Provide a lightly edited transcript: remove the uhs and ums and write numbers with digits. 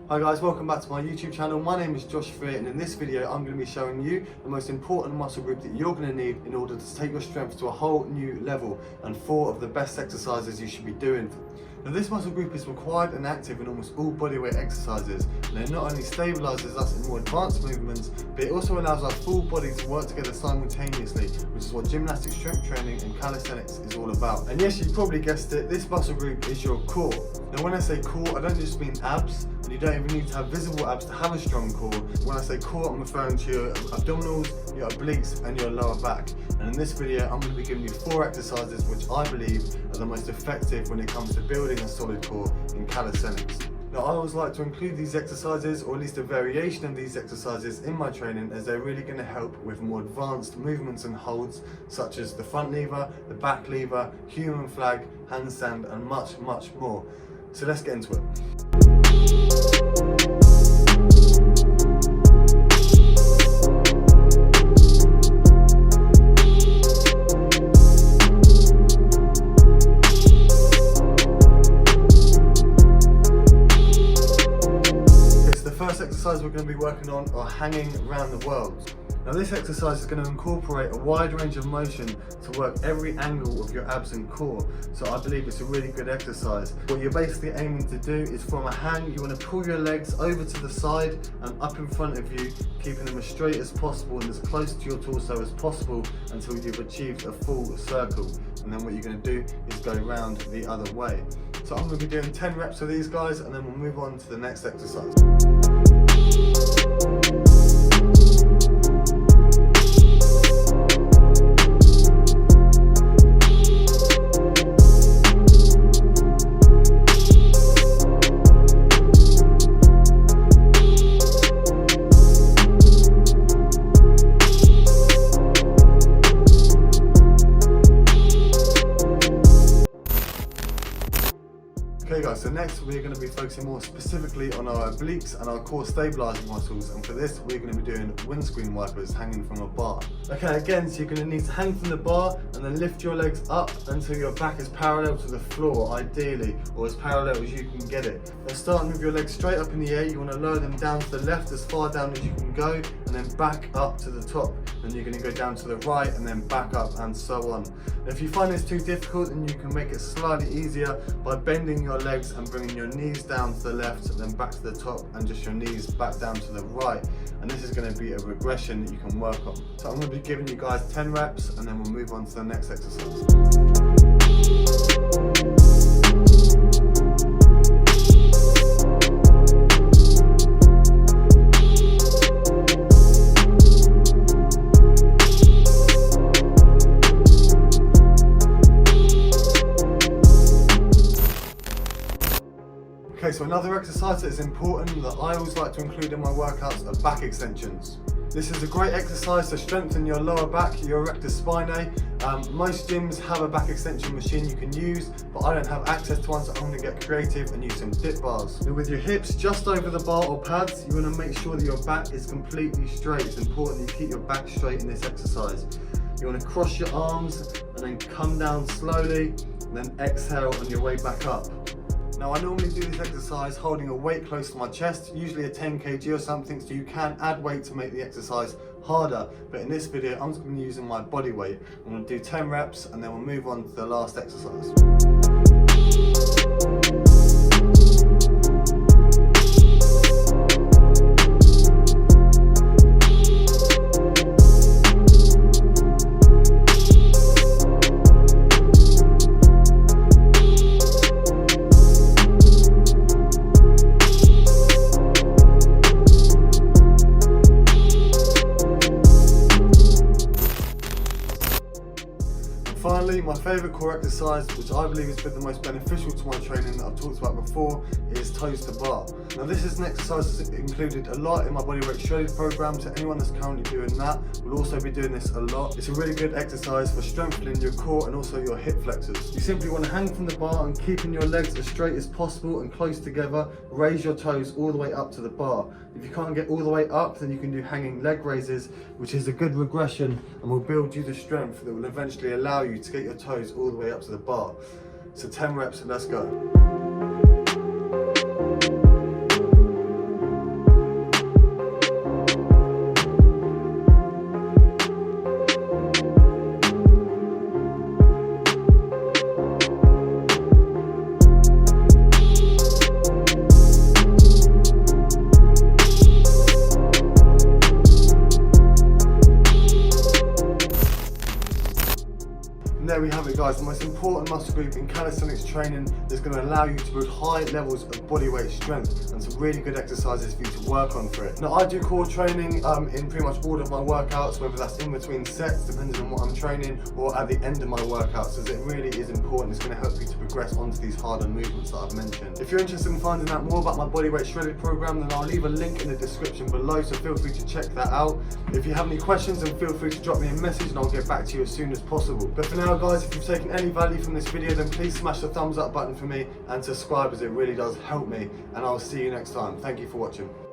Hi guys, welcome back to my YouTube channel. My name is Josh Freer, and in this video I'm going to be showing you the most important muscle group that you're going to need in order to take your strength to a whole new level, and 4 of the best exercises you should be doing. Now this muscle group is required and active in almost all bodyweight exercises, and it not only stabilises us in more advanced movements, but it also allows our full body to work together simultaneously, which is what gymnastic strength training and calisthenics is all about. And yes, you probably guessed it, this muscle group is your core. Now when I say core, I don't just mean abs, and you don't even need to have visible abs to have a strong core. When I say core, I'm referring to your abdominals, your obliques and your lower back. And in this video, I'm going to be giving you 4 exercises which I believe are the most effective when it comes to building a solid core in calisthenics. Now I always like to include these exercises, or at least a variation of these exercises, in my training, as they're really going to help with more advanced movements and holds such as the front lever, the back lever, human flag, handstand and much more. So let's get into it. First exercise we're going to be working on are hanging around the world. Now this exercise is going to incorporate a wide range of motion to work every angle of your abs and core, so I believe it's a really good exercise. What you're basically aiming to do is, from a hang, you want to pull your legs over to the side and up in front of you, keeping them as straight as possible and as close to your torso as possible until you've achieved a full circle. And then what you're going to do is go round the other way. So I'm going to be doing 10 reps of these guys, and then we'll move on to the next exercise. Okay guys, so next we're going to be focusing more specifically on our obliques and our core stabilising muscles, and for this we're going to be doing windscreen wipers hanging from a bar. Okay, again, so you're going to need to hang from the bar and then lift your legs up until your back is parallel to the floor, ideally, or as parallel as you can get it. Now starting with your legs straight up in the air, you want to lower them down to the left as far down as you can go, and then back up to the top. Then you're going to go down to the right and then back up, and so on. Now, if you find this too difficult, then you can make it slightly easier by bending your legs and bringing your knees down to the left, then back to the top, and just your knees back down to the right. And this is going to be a regression that you can work on. So I'm going to be giving you guys 10 reps, and then we'll move on to the next exercise. Okay, so another exercise that is important that I always like to include in my workouts are back extensions. This is a great exercise to strengthen your lower back, your rectus spinae. Most gyms have a back extension machine you can use, but I don't have access to one, so I'm going to get creative and use some dip bars. Now, with your hips just over the bar or pads, you want to make sure that your back is completely straight. It's important that you keep your back straight in this exercise. You want to cross your arms and then come down slowly, and then exhale on your way back up. Now I normally do this exercise holding a weight close to my chest, usually a 10 kg or something, so you can add weight to make the exercise harder, but in this video I'm just going to be using my body weight. I'm going to do 10 reps and then we'll move on to the last exercise. Finally, my favourite core exercise, which I believe has been the most beneficial to my training that I've talked about before, is toes to bar. Now this is an exercise that's included a lot in my bodyweight shredded program, so anyone that's currently doing that will also be doing this a lot. It's a really good exercise for strengthening your core and also your hip flexors. You simply want to hang from the bar and keeping your legs as straight as possible and close together, raise your toes all the way up to the bar. If you can't get all the way up, then you can do hanging leg raises, which is a good regression and will build you the strength that will eventually allow you to get your toes all the way up to the bar. So 10 reps and let's go. there we have it, guys, the most important muscle group in calisthenics training that's going to allow you to build high levels of bodyweight strength and some really good exercises for you to work on for it. Now, I do core training in pretty much all of my workouts, whether that's in between sets, depending on what I'm training, or at the end of my workouts, as it really is important. It's going to help you to progress onto these harder movements that I've mentioned. If you're interested in finding out more about my bodyweight shredded program, then I'll leave a link in the description below, so feel free to check that out. If you have any questions, then feel free to drop me a message and I'll get back to you as soon as possible. But for now, guys, if you've taken any value from this video, then please smash the thumbs up button for me and subscribe, as it really does help me, and I'll see you next time. Thank you for watching.